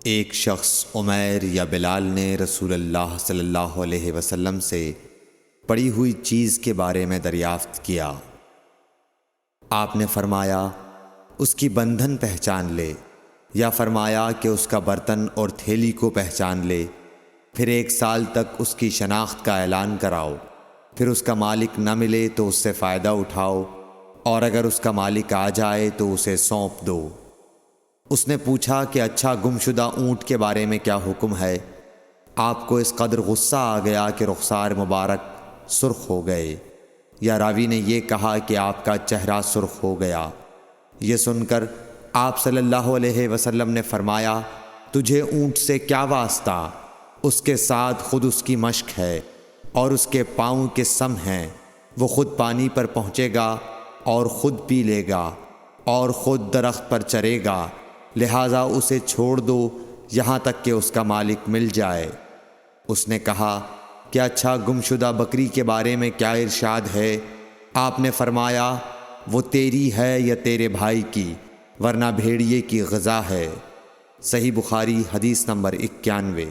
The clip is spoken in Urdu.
ایک شخص عمیر یا بلال نے رسول اللہ صلی اللہ علیہ وسلم سے پڑی ہوئی چیز کے بارے میں دریافت کیا۔ آپ نے فرمایا اس کی بندھن پہچان لے، یا فرمایا کہ اس کا برتن اور تھیلی کو پہچان لے، پھر 1 سال تک اس کی شناخت کا اعلان کراؤ، پھر اس کا مالک نہ ملے تو اس سے فائدہ اٹھاؤ، اور اگر اس کا مالک آ جائے تو اسے سونپ دو۔ اس نے پوچھا کہ اچھا گمشدہ اونٹ کے بارے میں کیا حکم ہے؟ آپ کو اس قدر غصہ آ گیا کہ رخسار مبارک سرخ ہو گئے، یا راوی نے یہ کہا کہ آپ کا چہرہ سرخ ہو گیا۔ یہ سن کر آپ صلی اللہ علیہ وسلم نے فرمایا، تجھے اونٹ سے کیا واسطہ؟ اس کے ساتھ خود اس کی مشک ہے اور اس کے پاؤں کے سم ہیں، وہ خود پانی پر پہنچے گا اور خود پی لے گا اور خود درخت پر چرے گا، لہٰذا اسے چھوڑ دو یہاں تک کہ اس کا مالک مل جائے۔ اس نے کہا کہ اچھا گمشدہ بکری کے بارے میں کیا ارشاد ہے؟ آپ نے فرمایا وہ تیری ہے یا تیرے بھائی کی، ورنہ بھیڑیے کی غذا ہے۔ صحیح بخاری حدیث نمبر 91۔